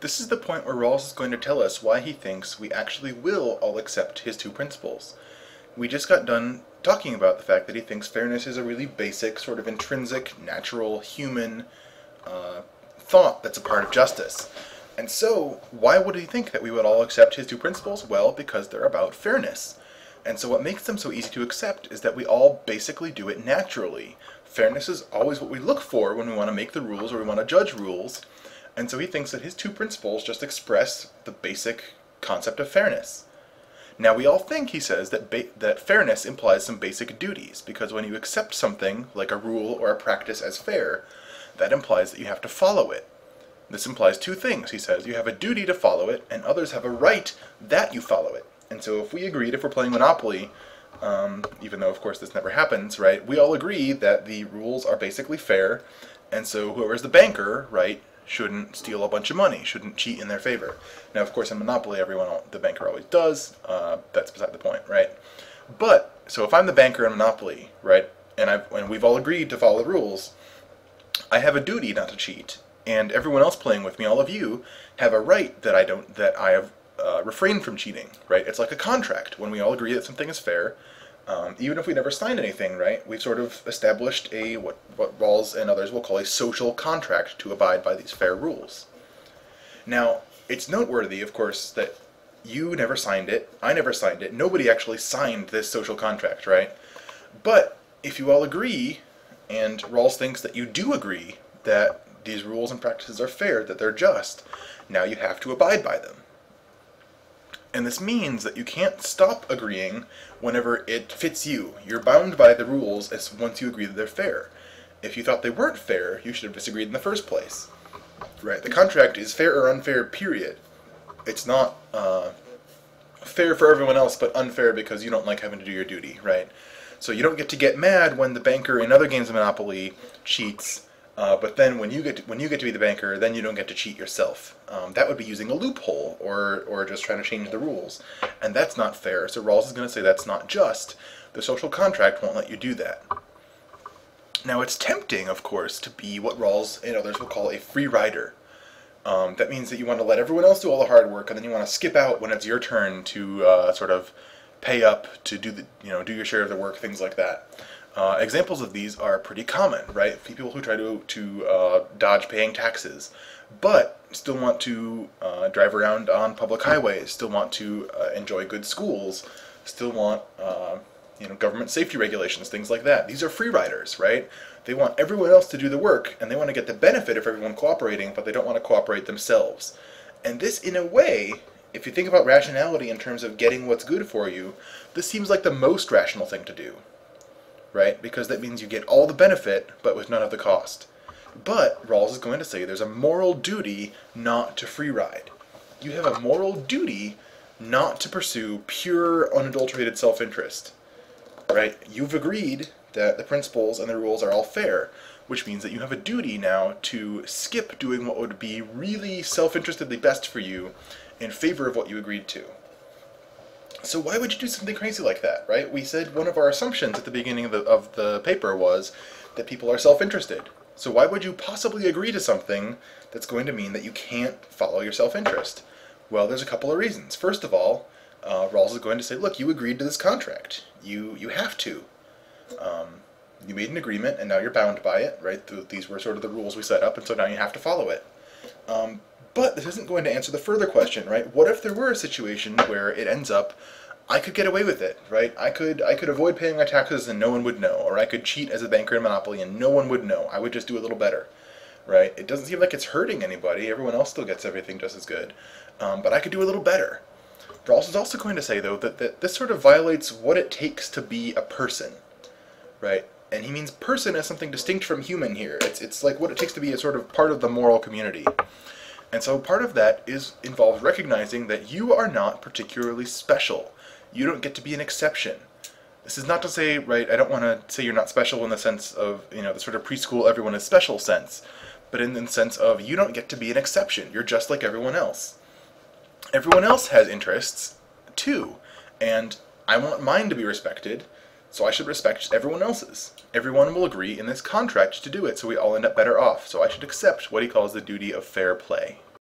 This is the point where Rawls is going to tell us why he thinks we actually will all accept his two principles. We just got done talking about the fact that he thinks fairness is a really basic, sort of intrinsic, natural, human thought that's a part of justice. And so, why would he think that we would all accept his two principles? Well, because they're about fairness. And so what makes them so easy to accept is that we all basically do it naturally. Fairness is always what we look for when we want to make the rules or we want to judge rules. And so he thinks that his two principles just express the basic concept of fairness. Now we all think, he says, that fairness implies some basic duties, because when you accept something, like a rule or a practice, as fair, that implies that you have to follow it. This implies two things, he says. You have a duty to follow it, and others have a right that you follow it. And so if we agreed, if we're playing Monopoly, even though of course this never happens, right, we all agree that the rules are basically fair, and so whoever's the banker, right, shouldn't steal a bunch of money, shouldn't cheat in their favor. Now of course in Monopoly the banker always does, that's beside the point, right? But, so if I'm the banker in Monopoly, right, and we've all agreed to follow the rules, I have a duty not to cheat, and everyone else playing with me, all of you, have a right that I have refrained from cheating, right? It's like a contract. When we all agree that something is fair, even if we never signed anything, right, we've sort of established what Rawls and others will call a social contract to abide by these fair rules. Now, it's noteworthy, of course, that you never signed it, I never signed it, nobody actually signed this social contract, right? But if you all agree, and Rawls thinks that you do agree that these rules and practices are fair, that they're just, now you have to abide by them. And this means that you can't stop agreeing whenever it fits you. You're bound by the rules once you agree that they're fair. If you thought they weren't fair, you should have disagreed in the first place. Right? The contract is fair or unfair, period. It's not fair for everyone else, but unfair because you don't like having to do your duty, right? So you don't get mad when the banker in other games of Monopoly cheats, but then when you get to be the banker, then you don't get to cheat yourself. That would be using a loophole or just trying to change the rules, and that's not fair. So Rawls is going to say that's not just. The social contract won't let you do that. Now it's tempting, of course, to be what Rawls and others will call a free rider. That means that you want to let everyone else do all the hard work, and then you want to skip out when it's your turn to sort of pay up to do your share of the work, things like that. Examples of these are pretty common, right? People who try to dodge paying taxes, but still want to drive around on public highways, still want to enjoy good schools, still want government safety regulations, things like that. These are free riders, right? They want everyone else to do the work, and they want to get the benefit of everyone cooperating, but they don't want to cooperate themselves. And this, in a way, if you think about rationality in terms of getting what's good for you, this seems like the most rational thing to do, right? Because that means you get all the benefit, but with none of the cost. But Rawls is going to say there's a moral duty not to free ride. You have a moral duty not to pursue pure, unadulterated self-interest, right? You've agreed that the principles and the rules are all fair, which means that you have a duty now to skip doing what would be really self-interestedly best for you in favor of what you agreed to. So why would you do something crazy like that, right? We said one of our assumptions at the beginning of the paper was that people are self-interested. So why would you possibly agree to something that's going to mean that you can't follow your self-interest? Well, there's a couple of reasons. First of all, Rawls is going to say, look, you agreed to this contract. You have to. You made an agreement, and now you're bound by it, right? These were sort of the rules we set up, and so now you have to follow it. But this isn't going to answer the further question, right? What if there were a situation where it ends up, I could get away with it, right? I could avoid paying my taxes and no one would know, or I could cheat as a banker in Monopoly and no one would know. I would just do a little better, right? It doesn't seem like it's hurting anybody. Everyone else still gets everything just as good. But I could do a little better. Rawls is also going to say, though, that this sort of violates what it takes to be a person, right? And he means person as something distinct from human here. It's like what it takes to be a sort of part of the moral community. And so part of that involves recognizing that you are not particularly special. You don't get to be an exception. This is not to say, right, I don't want to say you're not special in the sense of, the sort of preschool everyone is special sense, but in the sense of you don't get to be an exception. You're just like everyone else. Everyone else has interests, too, and I want mine to be respected, so I should respect everyone else's. Everyone will agree in this contract to do it, so we all end up better off, so I should accept what he calls the duty of fair play.